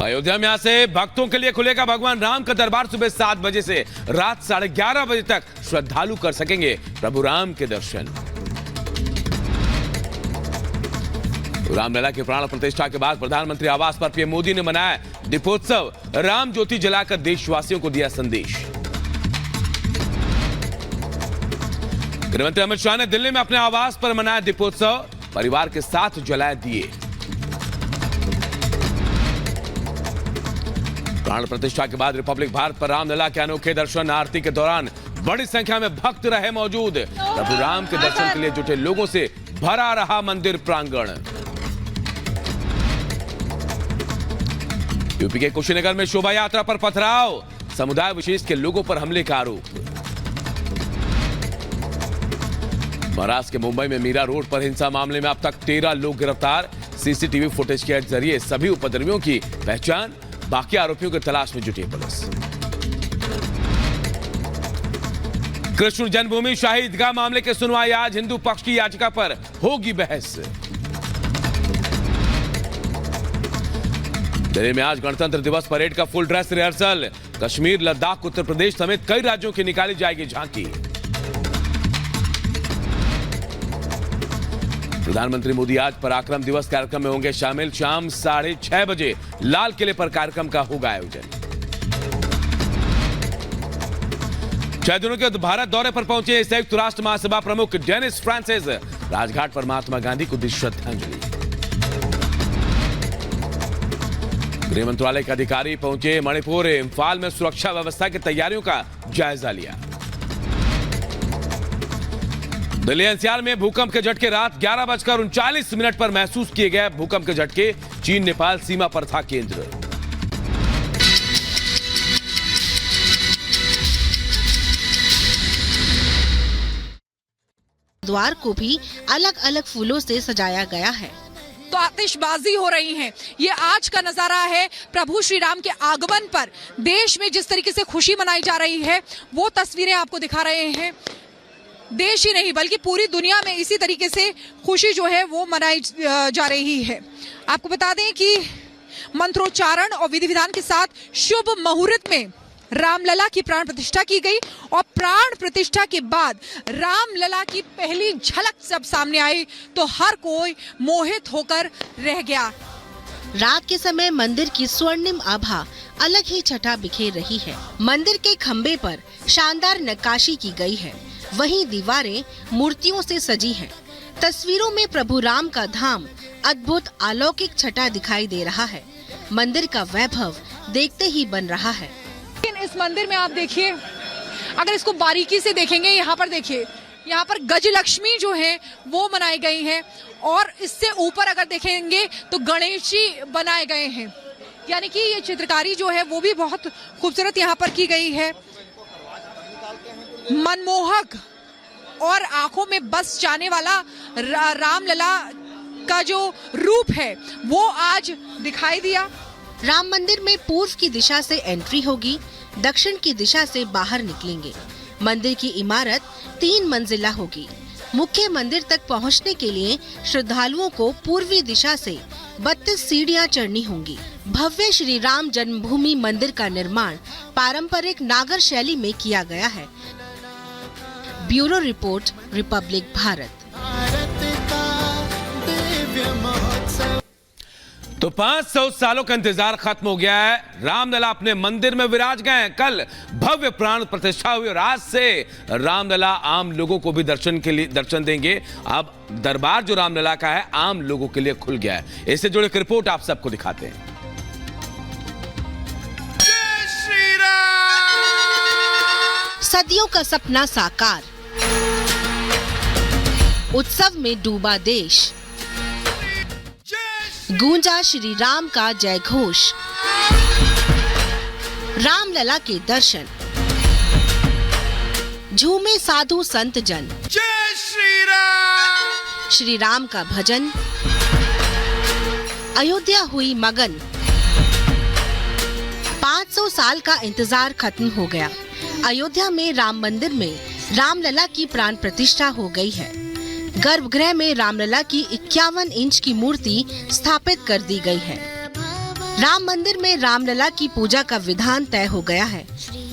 अयोध्या में आज से भक्तों के लिए खुलेगा भगवान राम का दरबार। सुबह 7 बजे से रात 11:30 बजे तक श्रद्धालु कर सकेंगे प्रभु राम के दर्शन। रामलला की प्राण प्रतिष्ठा के बाद प्रधानमंत्री आवास पर पीएम मोदी ने मनाया दीपोत्सव। राम ज्योति जलाकर देशवासियों को दिया संदेश। गृहमंत्री अमित शाह ने दिल्ली में अपने आवास पर मनाया दीपोत्सव। परिवार के साथ जलाए दिए। प्राण प्रतिष्ठा के बाद रिपब्लिक भारत पर रामलला के अनोखे दर्शन। आरती के दौरान बड़ी संख्या में भक्त रहे मौजूद। प्रभु राम के दर्शन के लिए जुटे लोगों से भरा रहा मंदिर प्रांगण। यूपी के कुशीनगर में शोभा यात्रा पर पथराव। समुदाय विशेष के लोगों पर हमले का आरोप। महाराष्ट्र के मुंबई में मीरा रोड पर हिंसा मामले में अब तक 13 लोग गिरफ्तार। सीसीटीवी फुटेज के जरिए सभी उपद्रवियों की पहचान। बाकी आरोपियों की तलाश में जुटी पुलिस। कृष्ण जन्मभूमि शाही ईदगाह मामले की सुनवाई आज। हिंदू पक्ष की याचिका पर होगी बहस। दिल्ली में आज गणतंत्र दिवस परेड का full dress rehearsal. Kashmir, Ladakh, Uttar Pradesh समेत कई राज्यों की निकाली जाएगी झांकी। प्रधानमंत्री मोदी आज पराक्रम दिवस कार्यक्रम में होंगे शामिल। शाम 6:30 बजे लाल किले पर कार्यक्रम का होगा आयोजन। 6 दिनों के भारत दौरे पर पहुंचे संयुक्त राष्ट्र महासभा प्रमुख डेनिस फ्रांसिस। राजघाट पर महात्मा गांधी को दी श्रद्धांजलि। गृह मंत्रालय के अधिकारी पहुंचे मणिपुर। इम्फाल में सुरक्षा व्यवस्था की तैयारियों का जायजा लिया। दिल्ली एनसीआर में भूकंप के झटके रात 11:39 पर महसूस किए गए। भूकंप के झटके चीन नेपाल सीमा पर था केंद्र। द्वार को भी अलग अलग फूलों से सजाया गया है। तो आतिशबाजी हो रही है। ये आज का नजारा है। प्रभु श्री राम के आगमन पर देश में जिस तरीके से खुशी मनाई जा रही है वो तस्वीरें आपको दिखा रहे हैं। देश ही नहीं बल्कि पूरी दुनिया में इसी तरीके से खुशी जो है वो मनाई जा रही है। आपको बता दें कि मंत्रोच्चारण और विधि विधान के साथ शुभ मुहूर्त में रामलला की प्राण प्रतिष्ठा की गई और प्राण प्रतिष्ठा के बाद रामलला की पहली झलक जब सामने आई तो हर कोई मोहित होकर रह गया। रात के समय मंदिर की स्वर्णिम आभा अलग ही छटा बिखेर रही है। मंदिर के खंबे पर शानदार नक्काशी की गई है। वहीं दीवारें मूर्तियों से सजी हैं। तस्वीरों में प्रभु राम का धाम अद्भुत अलौकिक छटा दिखाई दे रहा है। मंदिर का वैभव देखते ही बन रहा है। लेकिन इस मंदिर में आप देखिए, अगर इसको बारीकी से देखेंगे, यहाँ पर देखिए, यहाँ पर गजलक्ष्मी जो है वो बनाई गई है और इससे ऊपर अगर देखेंगे तो गणेश जी बनाए गए हैं। यानी कि ये चित्रकारी जो है वो भी बहुत खूबसूरत यहाँ पर की गई है। मनमोहक और आंखों में बस जाने वाला रामलला का जो रूप है वो आज दिखाई दिया। राम मंदिर में पूर्व की दिशा से एंट्री होगी, दक्षिण की दिशा से बाहर निकलेंगे। मंदिर की इमारत 3 मंजिला होगी। मुख्य मंदिर तक पहुंचने के लिए श्रद्धालुओं को पूर्वी दिशा से 32 सीढ़ियां चढ़नी होंगी। भव्य श्री राम जन्मभूमि मंदिर का निर्माण पारंपरिक नागर शैली में किया गया है। Bureau report, Republic Bharat. तो 500 सालों का इंतजार खत्म हो गया है। रामलला अपने मंदिर में विराज गए। कल भव्य प्राण प्रतिष्ठा हुई और आज से रामलला आम लोगों को भी दर्शन देंगे। अब दरबार जो रामलला का है आम लोगों के लिए खुल गया है। इससे जुड़े एक रिपोर्ट आप सबको दिखाते हैं। जय श्री राम। सदियों का सपना साकार, उत्सव में डूबा देश, गूंजा श्री राम का जय घोष, रामलला के दर्शन, झूमे साधु संत जन, जय श्री राम। श्री राम का भजन, अयोध्या हुई मगन। 500 साल का इंतजार खत्म हो गया। अयोध्या में राम मंदिर में रामलला की प्राण प्रतिष्ठा हो गई है। गर्भगृह में रामलला की 51 इंच की मूर्ति स्थापित कर दी गई है। राम मंदिर में रामलला की पूजा का विधान तय हो गया है।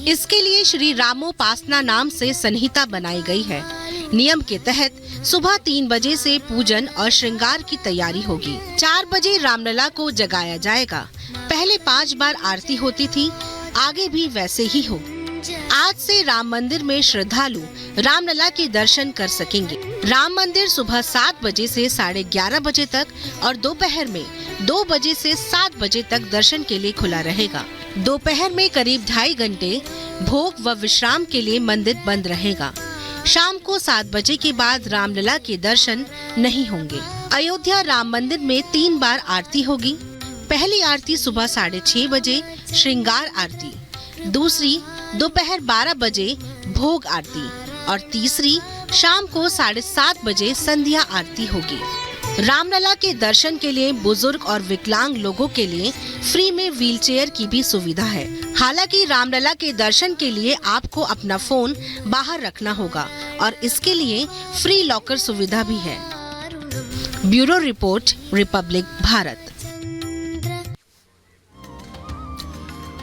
इसके लिए श्री रामोपासना नाम से संहिता बनाई गई है। नियम के तहत सुबह 3 बजे से पूजन और श्रृंगार की तैयारी होगी। 4 बजे रामलला को जगाया जाएगा। पहले 5 बार आरती होती थी, आगे भी वैसे ही हो। आज से राम मंदिर में श्रद्धालु रामलला के दर्शन कर सकेंगे। राम मंदिर सुबह 7 बजे से 11:30 बजे तक और दोपहर में 2 बजे से 7 बजे तक दर्शन के लिए खुला रहेगा। दोपहर में करीब 2.5 घंटे भोग व विश्राम के लिए मंदिर बंद रहेगा। शाम को 7 बजे के बाद रामलला के दर्शन नहीं होंगे। अयोध्या राम मंदिर में 3 बार आरती होगी। पहली आरती सुबह 6:30 बजे श्रृंगार आरती, दूसरी दोपहर 12 बजे भोग आरती और तीसरी शाम को 7:30 बजे संध्या आरती होगी। रामलला के दर्शन के लिए बुजुर्ग और विकलांग लोगों के लिए फ्री में व्हीलचेयर की भी सुविधा है। हालांकि रामलला के दर्शन के लिए आपको अपना फोन बाहर रखना होगा और इसके लिए फ्री लॉकर सुविधा भी है। Bureau report, Republic Bharat.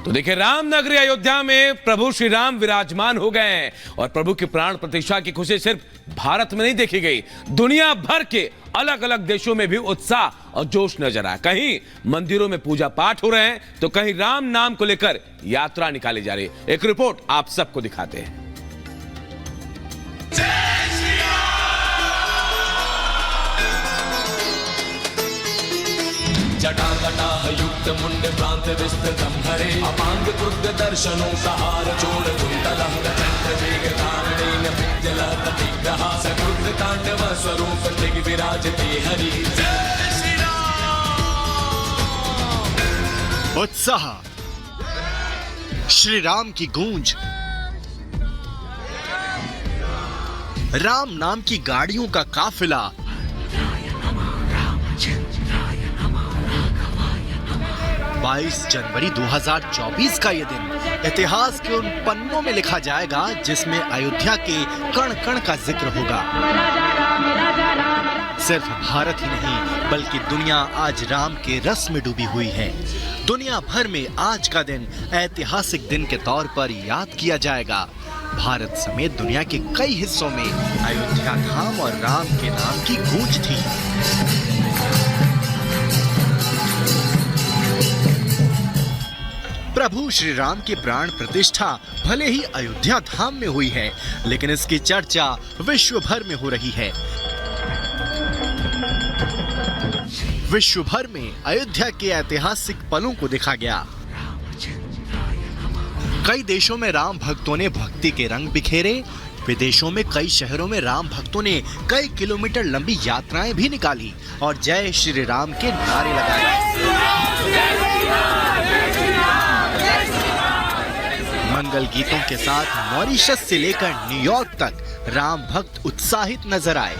तो देखिए, रामनगरी अयोध्या में प्रभु श्री राम विराजमान हो गए हैं और प्रभु की प्राण प्रतिष्ठा की खुशी सिर्फ भारत में नहीं देखी गई, दुनिया भर के अलग अलग देशों में भी उत्साह और जोश नजर आया। कहीं मंदिरों में पूजा पाठ हो रहे हैं तो कहीं राम नाम को लेकर यात्रा निकाली जा रही है। एक रिपोर्ट आप सबको दिखाते हैं। जटाकटाह युक्त मुंड प्रांत विस्तृतं हरे अपांग कृत्य दर्शनों सहार चोर कुंतलः चंद्र वेग धारणेन विद्यलः प्रतिग्रह सकृत तांडव स्वरूप दिग्विराजते हरि। जय श्री राम। उत्साह, श्री राम की गूंज, राम नाम की गाड़ियों का काफिला, 22 जनवरी 2024 का ये दिन इतिहास के उन पन्नों में लिखा जाएगा जिसमें अयोध्या के कण कण का जिक्र होगा। सिर्फ भारत ही नहीं बल्कि दुनिया आज राम के रस में डूबी हुई है। दुनिया भर में आज का दिन ऐतिहासिक दिन के तौर पर याद किया जाएगा। भारत समेत दुनिया के कई हिस्सों में अयोध्या धाम और राम के नाम की गूंज थी। प्रभु श्री राम की प्राण प्रतिष्ठा भले ही अयोध्या धाम में हुई है, लेकिन इसकी चर्चा विश्व भर में हो रही है। विश्व भर में अयोध्या के ऐतिहासिक पलों को देखा गया। कई देशों में राम भक्तों ने भक्ति के रंग बिखेरे। विदेशों में कई शहरों में राम भक्तों ने कई किलोमीटर लंबी यात्राएं भी निकाली और जय श्री राम के नारे लगाए। मंगल गीतों के साथ मॉरिशस से लेकर न्यूयॉर्क तक राम भक्त उत्साहित नजर आए।